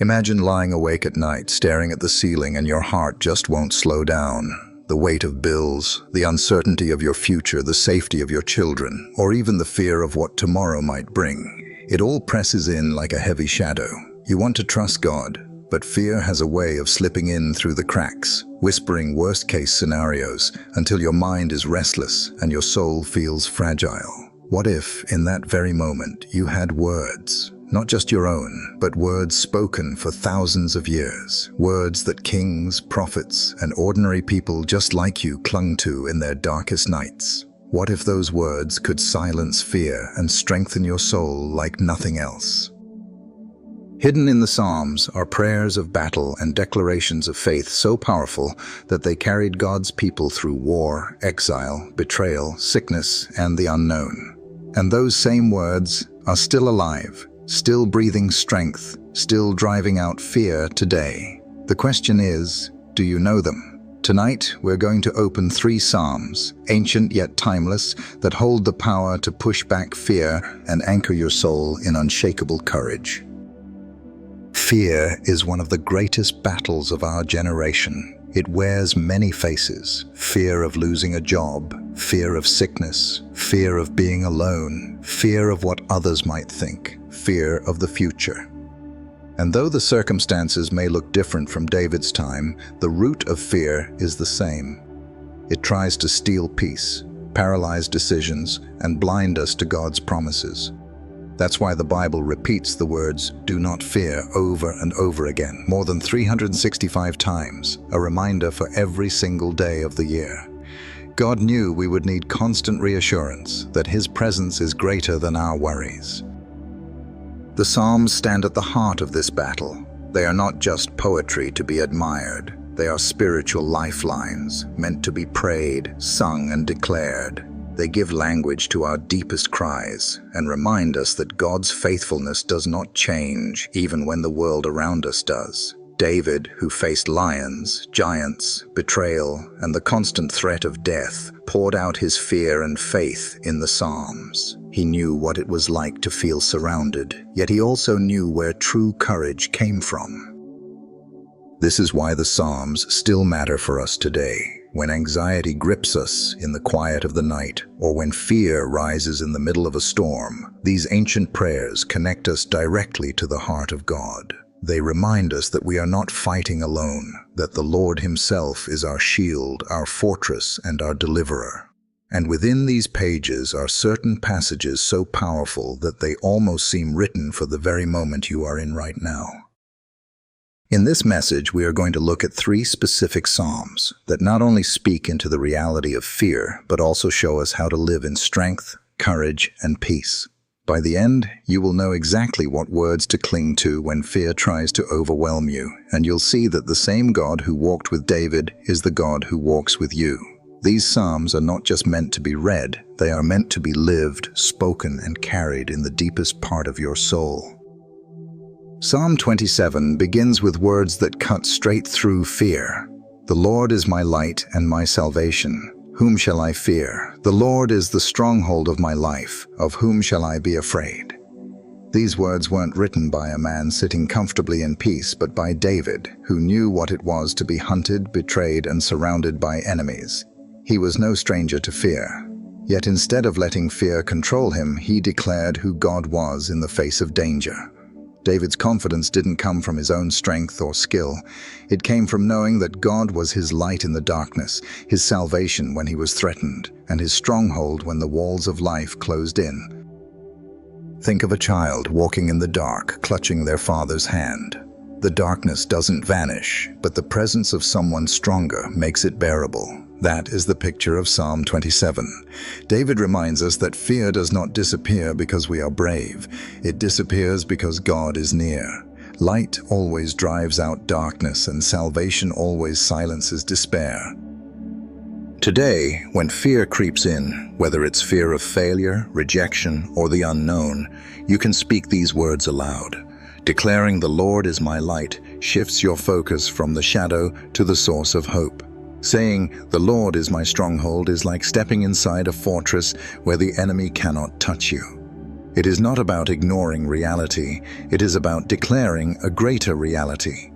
Imagine lying awake at night, staring at the ceiling, and your heart just won't slow down. The weight of bills, the uncertainty of your future, the safety of your children, or even the fear of what tomorrow might bring. It all presses in like a heavy shadow. You want to trust God, but fear has a way of slipping in through the cracks, whispering worst-case scenarios until your mind is restless and your soul feels fragile. What if, in that very moment, you had words? Not just your own, but words spoken for thousands of years. Words that kings, prophets, and ordinary people just like you clung to in their darkest nights. What if those words could silence fear and strengthen your soul like nothing else? Hidden in the Psalms are prayers of battle and declarations of faith so powerful that they carried God's people through war, exile, betrayal, sickness, and the unknown. And those same words are still alive, still breathing strength, still driving out fear today. The question is, do you know them? Tonight, we're going to open 3 Psalms, ancient yet timeless, that hold the power to push back fear and anchor your soul in unshakable courage. Fear is one of the greatest battles of our generation. It wears many faces: fear of losing a job, fear of sickness, fear of being alone, fear of what others might think, fear of the future. And though the circumstances may look different from David's time, the root of fear is the same. It tries to steal peace, paralyze decisions, and blind us to God's promises. That's why the Bible repeats the words, "Do not fear," over and over again, more than 365 times, a reminder for every single day of the year. God knew we would need constant reassurance that His presence is greater than our worries. The Psalms stand at the heart of this battle. They are not just poetry to be admired. They are spiritual lifelines, meant to be prayed, sung, and declared. They give language to our deepest cries and remind us that God's faithfulness does not change even when the world around us does. David, who faced lions, giants, betrayal, and the constant threat of death, poured out his fear and faith in the Psalms. He knew what it was like to feel surrounded, yet he also knew where true courage came from. This is why the Psalms still matter for us today. When anxiety grips us in the quiet of the night, or when fear rises in the middle of a storm, these ancient prayers connect us directly to the heart of God. They remind us that we are not fighting alone, that the Lord Himself is our shield, our fortress, and our deliverer. And within these pages are certain passages so powerful that they almost seem written for the very moment you are in right now. In this message, we are going to look at 3 specific Psalms that not only speak into the reality of fear, but also show us how to live in strength, courage, and peace. By the end, you will know exactly what words to cling to when fear tries to overwhelm you, and you'll see that the same God who walked with David is the God who walks with you. These Psalms are not just meant to be read, they are meant to be lived, spoken, and carried in the deepest part of your soul. Psalm 27 begins with words that cut straight through fear. "The Lord is my light and my salvation. Whom shall I fear? The Lord is the stronghold of my life. Of whom shall I be afraid?" These words weren't written by a man sitting comfortably in peace, but by David, who knew what it was to be hunted, betrayed, and surrounded by enemies. He was no stranger to fear. Yet instead of letting fear control him, he declared who God was in the face of danger. David's confidence didn't come from his own strength or skill. It came from knowing that God was his light in the darkness, his salvation when he was threatened, and his stronghold when the walls of life closed in. Think of a child walking in the dark, clutching their father's hand. The darkness doesn't vanish, but the presence of someone stronger makes it bearable. That is the picture of Psalm 27. David reminds us that fear does not disappear because we are brave. It disappears because God is near. Light always drives out darkness, and salvation always silences despair. Today, when fear creeps in, whether it's fear of failure, rejection, or the unknown, you can speak these words aloud. Declaring "the Lord is my light" shifts your focus from the shadow to the source of hope. Saying "the Lord is my stronghold" is like stepping inside a fortress where the enemy cannot touch you. It is not about ignoring reality, it is about declaring a greater reality.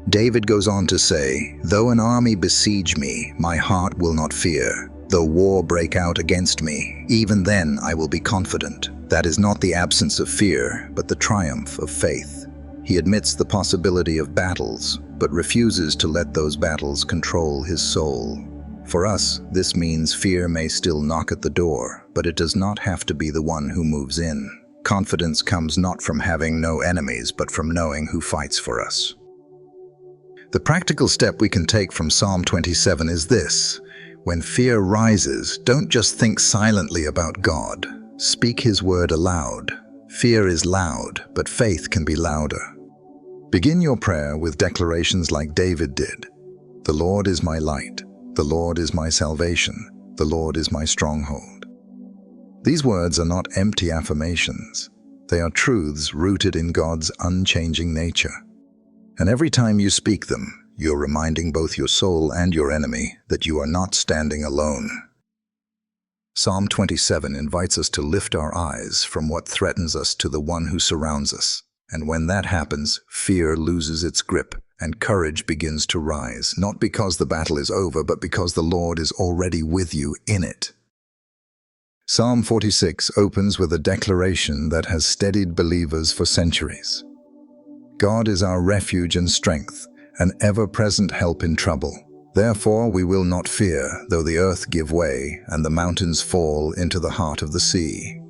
David goes on to say, "Though an army besiege me, my heart will not fear. Though war break out against me, even then I will be confident." That is not the absence of fear, but the triumph of faith. He admits the possibility of battles, but refuses to let those battles control his soul. For us, this means fear may still knock at the door, but it does not have to be the one who moves in. Confidence comes not from having no enemies, but from knowing who fights for us. The practical step we can take from Psalm 27 is this: when fear rises, don't just think silently about God. Speak His word aloud. Fear is loud, but faith can be louder. Begin your prayer with declarations like David did. "The Lord is my light. The Lord is my salvation. The Lord is my stronghold." These words are not empty affirmations. They are truths rooted in God's unchanging nature. And every time you speak them, you're reminding both your soul and your enemy that you are not standing alone. Psalm 27 invites us to lift our eyes from what threatens us to the one who surrounds us. And when that happens, fear loses its grip and courage begins to rise, not because the battle is over, but because the Lord is already with you in it. Psalm 46 opens with a declaration that has steadied believers for centuries. God is our refuge and strength, an ever-present help in trouble. Therefore we will not fear, though the earth give way and the mountains fall into the heart of the sea.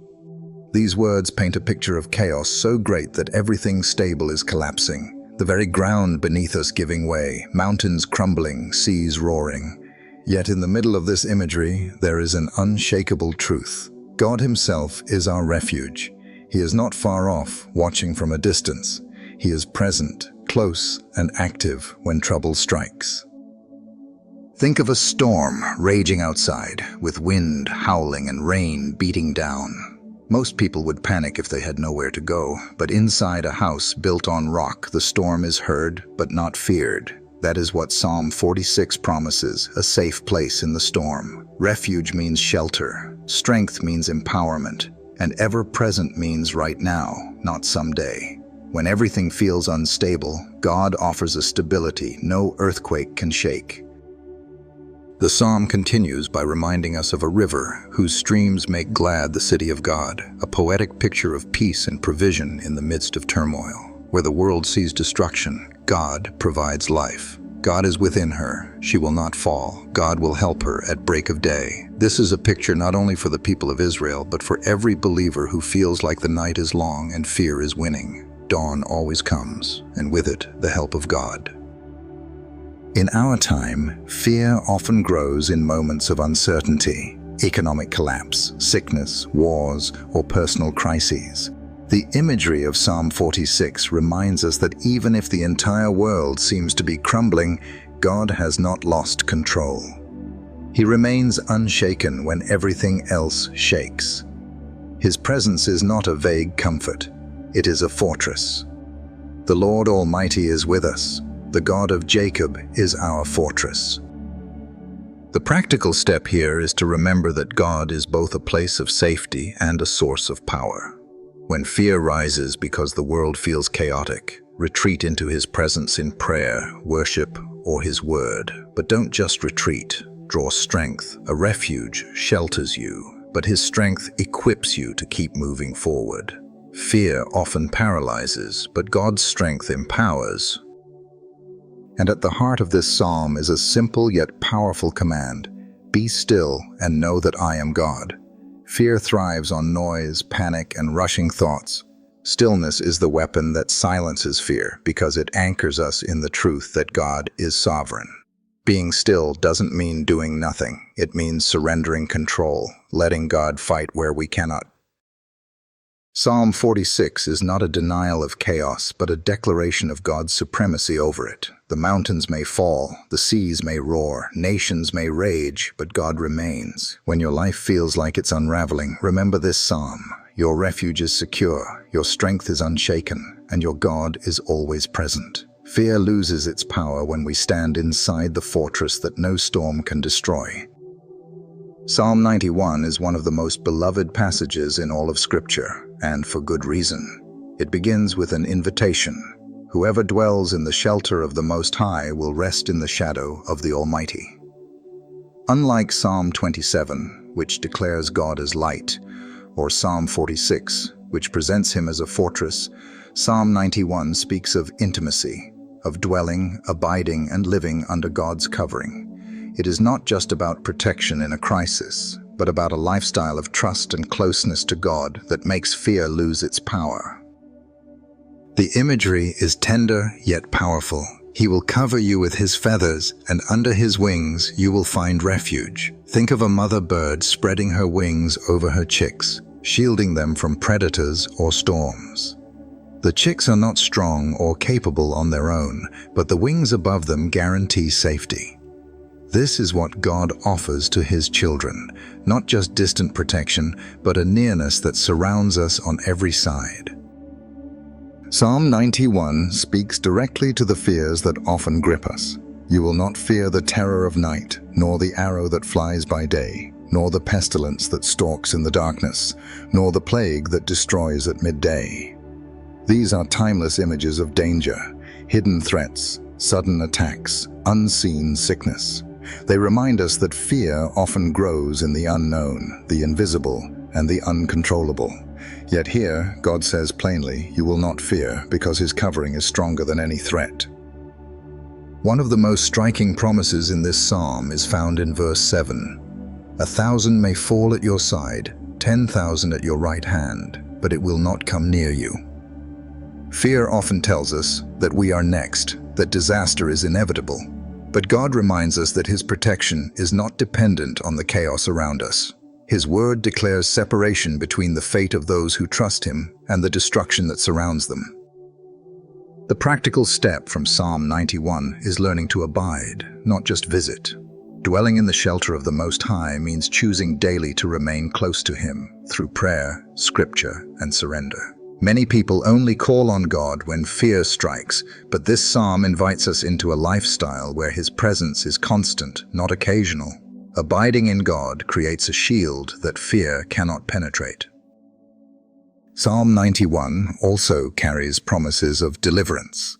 These words paint a picture of chaos so great that everything stable is collapsing. The very ground beneath us giving way, mountains crumbling, seas roaring. Yet in the middle of this imagery, there is an unshakable truth. God Himself is our refuge. He is not far off, watching from a distance. He is present, close, and active when trouble strikes. Think of a storm raging outside, with wind howling and rain beating down. Most people would panic if they had nowhere to go, but inside a house built on rock, the storm is heard but not feared. That is what Psalm 46 promises, a safe place in the storm. Refuge means shelter, strength means empowerment, and ever-present means right now, not someday. When everything feels unstable, God offers a stability no earthquake can shake. The psalm continues by reminding us of a river whose streams make glad the city of God, a poetic picture of peace and provision in the midst of turmoil. Where the world sees destruction, God provides life. God is within her. She will not fall. God will help her at break of day. This is a picture not only for the people of Israel, but for every believer who feels like the night is long and fear is winning. Dawn always comes, and with it, the help of God. In our time, fear often grows in moments of uncertainty, economic collapse, sickness, wars, or personal crises. The imagery of Psalm 46 reminds us that even if the entire world seems to be crumbling, God has not lost control. He remains unshaken when everything else shakes. His presence is not a vague comfort, it is a fortress. The Lord Almighty is with us. The God of Jacob is our fortress. The practical step here is to remember that God is both a place of safety and a source of power. When fear rises because the world feels chaotic, retreat into His presence in prayer, worship, or His word. But don't just retreat. Draw strength. A refuge shelters you, but His strength equips you to keep moving forward. Fear often paralyzes, but God's strength empowers. And at the heart of this psalm is a simple yet powerful command: be still and know that I am God. Fear thrives on noise, panic, and rushing thoughts. Stillness is the weapon that silences fear because it anchors us in the truth that God is sovereign. Being still doesn't mean doing nothing. It means surrendering control, letting God fight where we cannot. Psalm 46 is not a denial of chaos, but a declaration of God's supremacy over it. The mountains may fall, the seas may roar, nations may rage, but God remains. When your life feels like it's unraveling, remember this psalm. Your refuge is secure, your strength is unshaken, and your God is always present. Fear loses its power when we stand inside the fortress that no storm can destroy. Psalm 91 is one of the most beloved passages in all of Scripture, and for good reason. It begins with an invitation. Whoever dwells in the shelter of the Most High will rest in the shadow of the Almighty. Unlike Psalm 27, which declares God as light, or Psalm 46, which presents him as a fortress, Psalm 91 speaks of intimacy, of dwelling, abiding, and living under God's covering. It is not just about protection in a crisis, but about a lifestyle of trust and closeness to God that makes fear lose its power. The imagery is tender yet powerful. He will cover you with his feathers, and under his wings you will find refuge. Think of a mother bird spreading her wings over her chicks, shielding them from predators or storms. The chicks are not strong or capable on their own, but the wings above them guarantee safety. This is what God offers to his children, not just distant protection, but a nearness that surrounds us on every side. Psalm 91 speaks directly to the fears that often grip us. You will not fear the terror of night, nor the arrow that flies by day, nor the pestilence that stalks in the darkness, nor the plague that destroys at midday. These are timeless images of danger, hidden threats, sudden attacks, unseen sickness. They remind us that fear often grows in the unknown, the invisible, and the uncontrollable. Yet here, God says plainly, you will not fear, because his covering is stronger than any threat. One of the most striking promises in this psalm is found in verse 7. 1,000 may fall at your side, 10,000 at your right hand, but it will not come near you. Fear often tells us that we are next, that disaster is inevitable. But God reminds us that his protection is not dependent on the chaos around us. His word declares separation between the fate of those who trust him and the destruction that surrounds them. The practical step from Psalm 91 is learning to abide, not just visit. Dwelling in the shelter of the Most High means choosing daily to remain close to him through prayer, scripture, and surrender. Many people only call on God when fear strikes, but this psalm invites us into a lifestyle where his presence is constant, not occasional. Abiding in God creates a shield that fear cannot penetrate. Psalm 91 also carries promises of deliverance.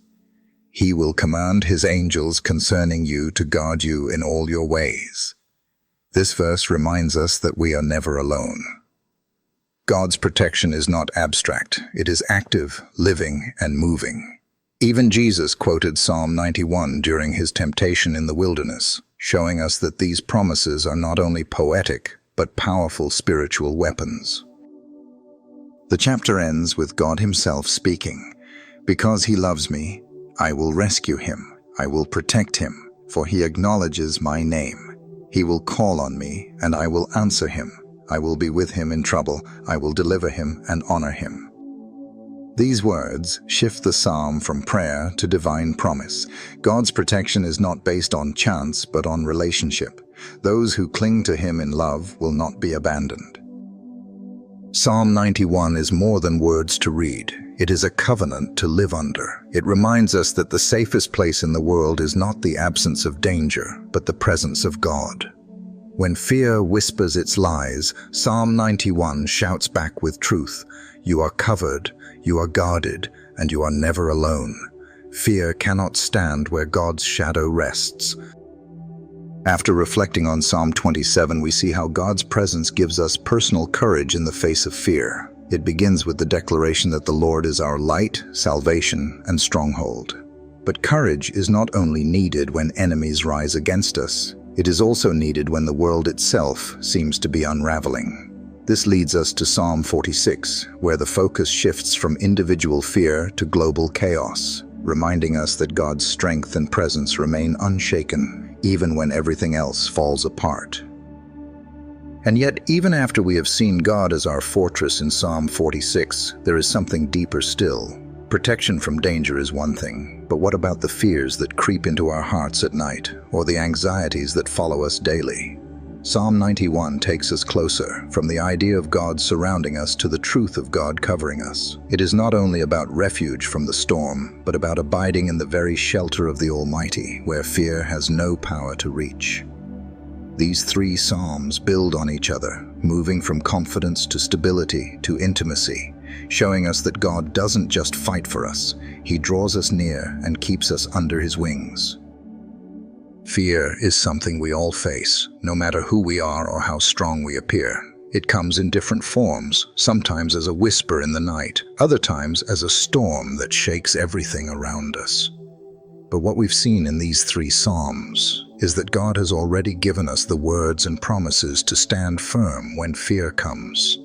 He will command his angels concerning you to guard you in all your ways. This verse reminds us that we are never alone. God's protection is not abstract, it is active, living, and moving. Even Jesus quoted Psalm 91 during his temptation in the wilderness, showing us that these promises are not only poetic, but powerful spiritual weapons. The chapter ends with God himself speaking, "Because he loves me, I will rescue him, I will protect him, for he acknowledges my name. He will call on me, and I will answer him. I will be with him in trouble, I will deliver him and honor him." These words shift the psalm from prayer to divine promise. God's protection is not based on chance, but on relationship. Those who cling to him in love will not be abandoned. Psalm 91 is more than words to read. It is a covenant to live under. It reminds us that the safest place in the world is not the absence of danger, but the presence of God. When fear whispers its lies, Psalm 91 shouts back with truth. You are covered, you are guarded, and you are never alone. Fear cannot stand where God's shadow rests. After reflecting on Psalm 27, we see how God's presence gives us personal courage in the face of fear. It begins with the declaration that the Lord is our light, salvation, and stronghold. But courage is not only needed when enemies rise against us. It is also needed when the world itself seems to be unraveling. This leads us to Psalm 46, where the focus shifts from individual fear to global chaos, reminding us that God's strength and presence remain unshaken, even when everything else falls apart. And yet, even after we have seen God as our fortress in Psalm 46, there is something deeper still. Protection from danger is one thing, but what about the fears that creep into our hearts at night, or the anxieties that follow us daily? Psalm 91 takes us closer, from the idea of God surrounding us to the truth of God covering us. It is not only about refuge from the storm, but about abiding in the very shelter of the Almighty, where fear has no power to reach. These three psalms build on each other, moving from confidence to stability to intimacy, showing us that God doesn't just fight for us, He draws us near and keeps us under His wings. Fear is something we all face, no matter who we are or how strong we appear. It comes in different forms, sometimes as a whisper in the night, other times as a storm that shakes everything around us. But what we've seen in these three psalms is that God has already given us the words and promises to stand firm when fear comes.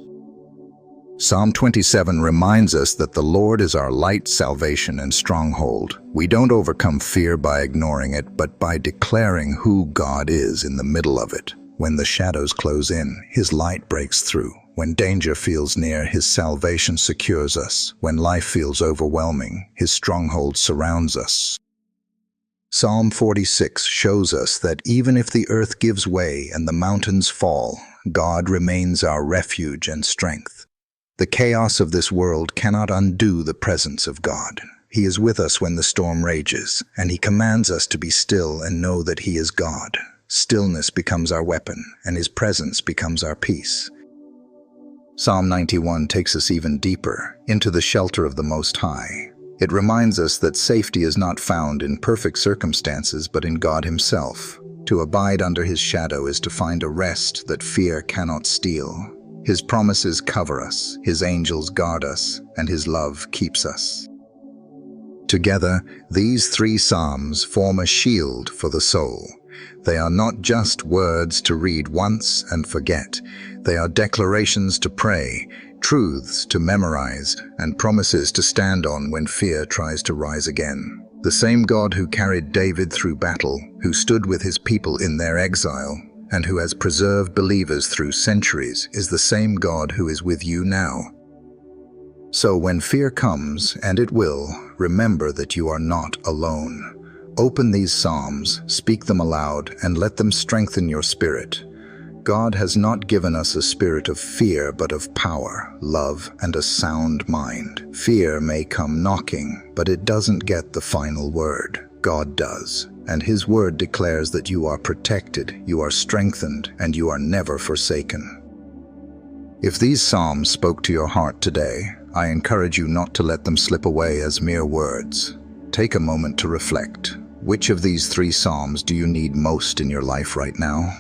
Psalm 27 reminds us that the Lord is our light, salvation, and stronghold. We don't overcome fear by ignoring it, but by declaring who God is in the middle of it. When the shadows close in, His light breaks through. When danger feels near, His salvation secures us. When life feels overwhelming, His stronghold surrounds us. Psalm 46 shows us that even if the earth gives way and the mountains fall, God remains our refuge and strength. The chaos of this world cannot undo the presence of God. He is with us when the storm rages, and He commands us to be still and know that He is God. Stillness becomes our weapon, and His presence becomes our peace. Psalm 91 takes us even deeper, into the shelter of the Most High. It reminds us that safety is not found in perfect circumstances, but in God Himself. To abide under His shadow is to find a rest that fear cannot steal. His promises cover us, His angels guard us, and His love keeps us. Together, these three psalms form a shield for the soul. They are not just words to read once and forget. They are declarations to pray, truths to memorize, and promises to stand on when fear tries to rise again. The same God who carried David through battle, who stood with His people in their exile, and who has preserved believers through centuries, is the same God who is with you now. So when fear comes, and it will, remember that you are not alone. Open these psalms, speak them aloud, and let them strengthen your spirit. God has not given us a spirit of fear, but of power, love, and a sound mind. Fear may come knocking, but it doesn't get the final word. God does. And His word declares that you are protected, you are strengthened, and you are never forsaken. If these psalms spoke to your heart today, I encourage you not to let them slip away as mere words. Take a moment to reflect. Which of these three psalms do you need most in your life right now?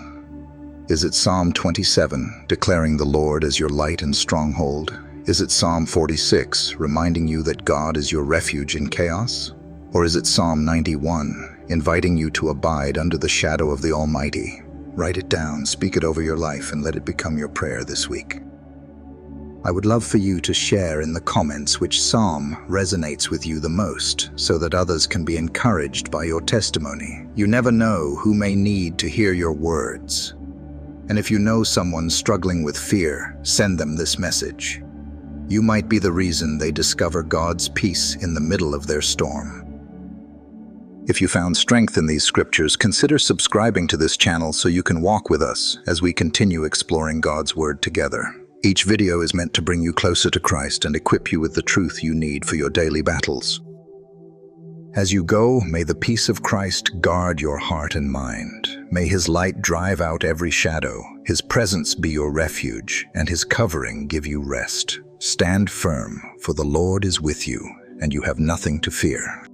Is it Psalm 27, declaring the Lord as your light and stronghold? Is it Psalm 46, reminding you that God is your refuge in chaos? Or is it Psalm 91, inviting you to abide under the shadow of the Almighty? Write it down, speak it over your life, and let it become your prayer this week. I would love for you to share in the comments which psalm resonates with you the most, so that others can be encouraged by your testimony. You never know who may need to hear your words. And if you know someone struggling with fear, send them this message. You might be the reason they discover God's peace in the middle of their storm. If you found strength in these scriptures, consider subscribing to this channel so you can walk with us as we continue exploring God's Word together. Each video is meant to bring you closer to Christ and equip you with the truth you need for your daily battles. As you go, may the peace of Christ guard your heart and mind. May His light drive out every shadow, His presence be your refuge, and His covering give you rest. Stand firm, for the Lord is with you, and you have nothing to fear.